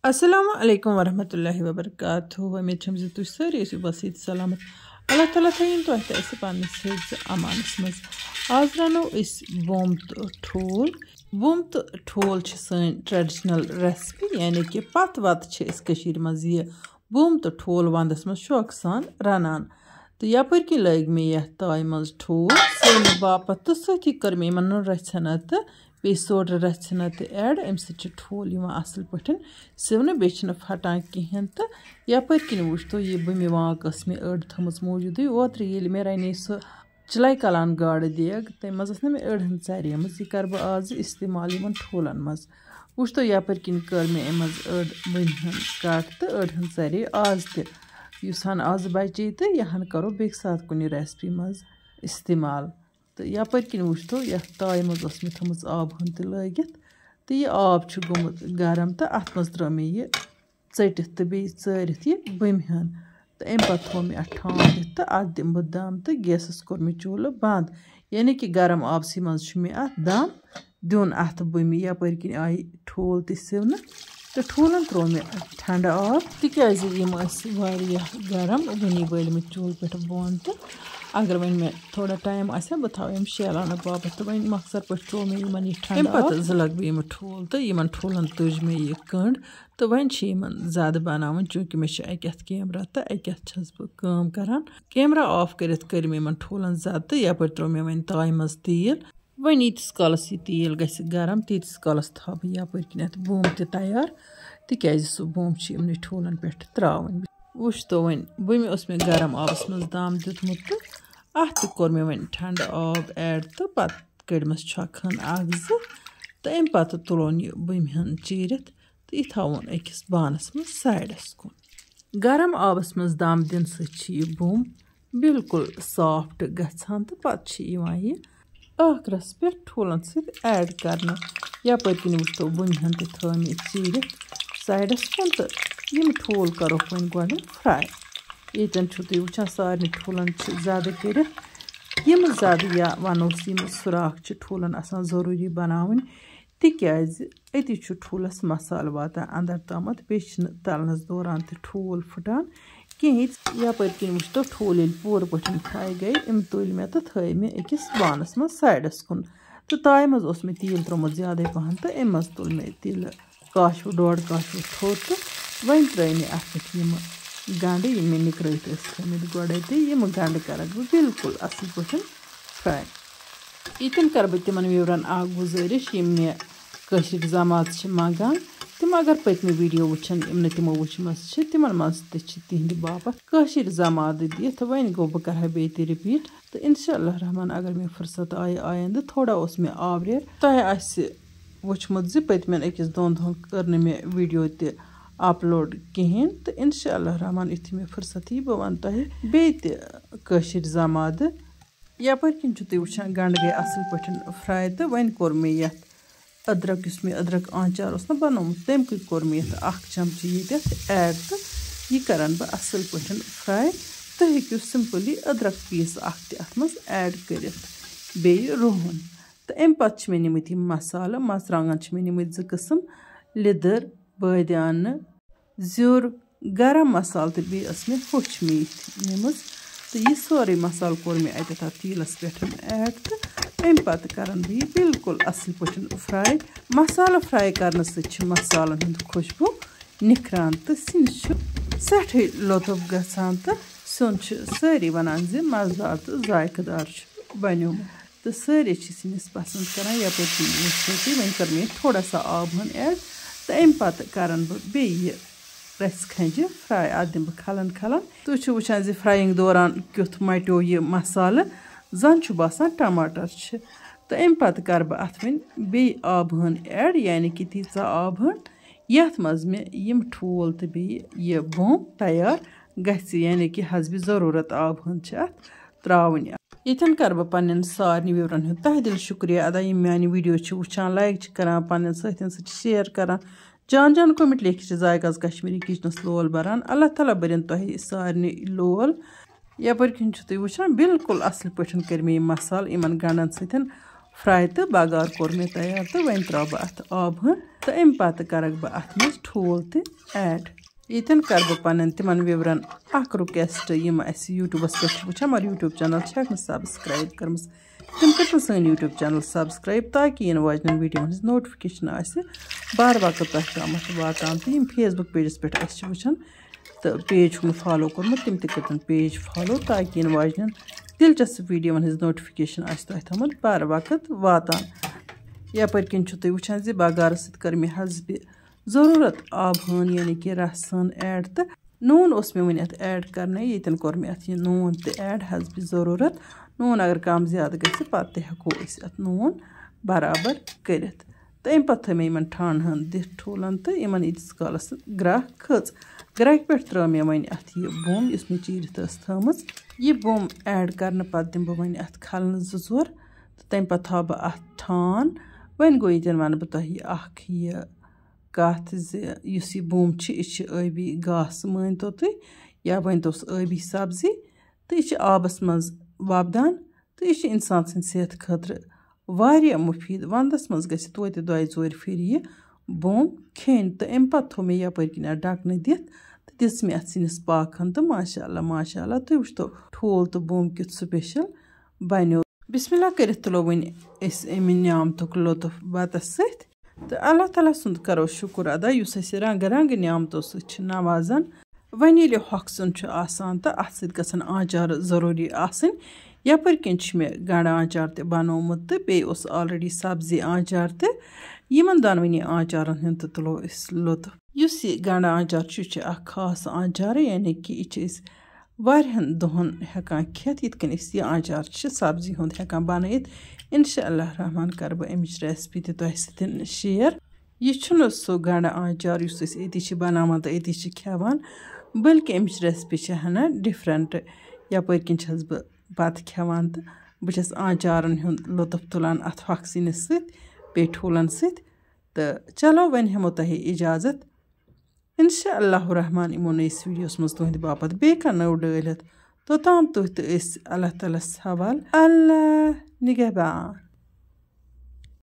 अस्सलामु अलैकुम वरहमतुल्लाहि वबरकातुहू। उम्मीद छम ज तुझ सारी बसीत सलामत अल्लाह ताला थीन तो ऐसे पानिस अमानस मज। आज रानो बुम तो ठोल। बुम तो ठोल सन ट्रेडिशनल रेसिपी यानी कि पत वत मज ये बुम तो ठोल वंदस मज शौक सान रनान। तो यपर कि लग मे ये ताय मज ठोल सन बापत तो सही कर मे मन रचना तो बे सोड रचना तो ऐड अम ठोल असल पे सिवन बे फटान कहें। तो यपर कि वो तो ये बुमि वाक मे अड़ थमज मौजूद ओत्र ये मे रने सह चिलाई कलान गाड़ देग तम मज ना मे अड़ चरियम यह कर बह आज इस्तेमाल ठोलन मज। वो तो यपर कि कर मे अम अड़ बुमि कट तो अड़ चरे आज तहन आज बचे तो यह करो बे साथ कुछ रेसिपी मज इस्तेमाल। तो यपर कि वो तो यह ताय मज मे थमज आब हन तो लगित तो यह आब गोमुत गरम तो अत मज त्रो मे यह चटित तो बे चरित यह बुमि हन। तो अम पे थो मे अत ठान दित तो अत दिम बह दम तो गैसस कोर मे चूल्ह बंद यानी कि गरम आबसी मज मे अत दम दिन अत बुमि। यपर कि आई ठोल तो सिवन तो ठोलन त्रो मे ठंड आब तिकाज गरम वनी बल मे चूल्ह पे बन। तो अगर वन मे थोड़ा टाइम आसा बह थो शेलान बाबत तो वन मकसद पे त्रो मे यह ठंड पे जलग बह ठोल तो इन ठोलन तुज मे यह कंड। तो वन ज्यादा बनावन चूंकि मे अकत कैमरा तो अकत छस बह करान कैमरा ऑफ कर मे ठोलन ज्यादा तो यपर त्रो मे वन ताय मज तेल वन यीतिस कालस यह तेल गस गरम तीतिस कालस थो बह यपर कि बुम तो तैयार तिकाज सह बुम यमन ठोलन पे त्रावन। वुच तो वन बुमि मे गरम आबस मज दम दितमुत तो अत कोर मे वन ठंड आब ऐड तो पत कड़मस छकन अख जो तो अम पे तुलोन यह बुमि हन चीरित तो यह थवन अकिस बानस मज साइडस कुन। गरम आबस मज दम दिन सह बुम बिल्कुल सॉफ्ट गछान तो पत यह आखरस पे ठोलन सत ऐड करना। यपर कि वो तो बुमि हन तो थो मे चीरित साइडस कुन तो यम ठोल करो वन गो फ्राई। यन तुम वुचान सारे ठोलन ज्यादा कर ज्यादा या वनोस सुराख ठोलन आसान जरूरी बनावन तिकाज अति ठोलस मसाल वातान अंदर तमत बे तलनस दौरान तो ठोल फुटान कहें। यपर कि वो तो ठोल पूर पे फ्राई गई अम तुल मे तो थ मे अकिस बानस मज साइडस कुन। तो ताय मज मे तेल त्रोमुत ज्यादा पहन तो अम मज तुल मे तेल काशव डोड़ काशव थोड़ तो वन त्रे मे अत गंड ये मे निकरत गोड़े तो यम गंड कर बिल्कुल असल पे फ्राई। यन कर बह तिमन व्यूरन गुजारिश यम मे जमात मंगान तम अगर पत्म वीडियो वुचान यम तमो वुचमस तिमन मज तिहद बापत जमात दित वन गो बह कर बे रिपीट। तो इंशाअल्लाह रहमान अगर मे फुर्सत आय आयंद थोड़ा उस मे आवरेर तह वुचमुत पत्म अकिस दोन दोहन कर मे वीडियो ते अपलोड कहें। तो इंशाअल्लाह रहमान युथ मे फुर्सत यी बह वन तह बे जमात। यपर कि तुम वुचान गंड गई असल पे फ्राई तो वन कोर मे यथ अदरक मे अदरक आंचार ना बनोमुत तम कोर मे चमच ये ऐड तो यह करान बह असल पे फ्राई। तो हेकू सिंपली अदरक पीस अत मज ऐड कर बे रोहन। तो अम पे मे निमत मसाल मरचांगन मे निमत 2 किस्म लिदर बादियान ज़ुर गरम मसाल तो बे मे होच मीठ निमज। तो यह सोरे मसाल कोर मे अत तेलस पे ऐड तो अम पे करान बह यह बिल्कुल असल पे फ्राई। मसाला फ्राई कर मसालन हंद खुशबू निखरान तो सिंस सठे लुत्फ गसान तो सुन सारी वनान मजेदार तो जायकदार बन्योमुत। तो सारे सिनिस पसंद करान यपर वन कर मे थोड़ा सा आब हन ऐड तो अम पे करान बह बे रस खंज फ्राई अत दिम बह खलन खलन। तुम वुचान फ्राइंग दौरान क्युथ मट्यो यह मसाल जन बासान टमाटर। तो अम पे कर बह अत वन बे आब हन ऐड यानी कि तीजा आब हन यथ मज मे यम ठोल तो बे यह बुम तैयार गछ यानी कि हसब ज़रूरत आब हन अत त्रावन। यन कर बह पन्न सारे व्यूरन हूँ तह दिल शुक्रिया अदा यम मानी वीडियो वुचान लाइक करान पन्न सतन शेयर करान जान जान कमेंट लिख जायकाज कश्मीरी किचनस लोल बरान। अल्लाह ताला बरन तह सारे लोल। यपर कि तुम वुचान बिल्कुल असल पे कर मे मसाल इन गंडन सतन फ्राई तो बगार कोर मे तैयार तो वन त्रा बह अत आब तो अम पत कर बह अत मज ठूल तो ऐड यन कर बह पन तिमन विवरन अख रिक्वेस्ट यम अस यूट्यूबस पे वुचान मगर यूट्यूब चैनल छक सब्सक्राइब कर्म तुम करो सन यूट्यूब चैनल सब्सक्राइब ताकि इन वाजन वीडियो हज नोटिफिकेशन बार वक्त तम वातान तो यम फेसबुक पेजस पे वुचान तो पेज फॉलो कर्मुत तम तन पेज फॉलो ताकि इन वाजन दिलचस्प वीडियो हज नोटिफिकेशन थमुत बार वक्त वातान यपर किन तुम वुचान ज बगार सत कर मे हसब ज़रूरत आब हन यानी कि रस हन ऐड तो नून उस मे वन ऐड करने यन कोर मे अत नून तो ऐड हसब ज़रूरत नून अगर कम ज्यादा गि पे हेको अत नून बराबर कर तो अम पे थो मे इन ठंड हन दिख ठूलन तो इन ईस कालस ग्रह खच ग्रह पे त्रो मे वन अत बुम इस मे चीरित थम यह बुम ऐड करने पे दिम बह वन अत खलन जोर तो तम पे थो बह अत ठान वन गो यन वन बह तह यह कथ ज बुम यह आबी घास मान तो तुम या वन तो आबी सब्जी तो यह आबस मज वपदान तो यह इंसान सद सेहत खतर वारिया मुफीद वंदस मज गि तोत दो जोर फिर यह बुम खेन तो अम पे थो मे यपर किन ढकन दिथ तो दिस मे अत सिनिस पाखन तो माशाअल्लाह तुम वो ठूल तो बुम कित स्पेशल बनो बिस्मिल्लाह कर तुलो वन अम न्यामतुक लुत्फ बतस सत तो अल्लाह ताला सुंद करो शुक्र अदा युस रंग रंग न्यामतों सत नवाजान वन ये हॉक्सन आसान तो अत सत गसन आचार ज़रूरी आसन यपर किन मे गंड आचार ते बनोमुत तो बे ऑलरेडी सब्जी आचार तो यमन दोनवनी आचारन हंद तो तुलो लुत्फ युस यह गंड आचार खास आचार यानी कि यह वारियान दोहन हेकान खेत यित कन यह आचार सब्जी हुंद हेकान बनयित इंशाअल्लाह रहमान कर बह अमिच रेसिपी ते तोह सतन शेयर यह सो गंड आचार युस अति बनावान तो अति खेवान बल्कि अमिच रेसिपी हना डिफरेंट यपर किन बह बत खेवान तो बस आचारन हुंद लुत्फ तुलान अत हक सिनिस सत ठूलन सत तो चलो वन हेमो तह इजाजत इंशाअल्लाह रहमान इमो नईस वीडियोस मज तुहद बापत बे नव डलित तोताम तुह तो अल्लाह ताला हवाल अल्लाह निगहबान।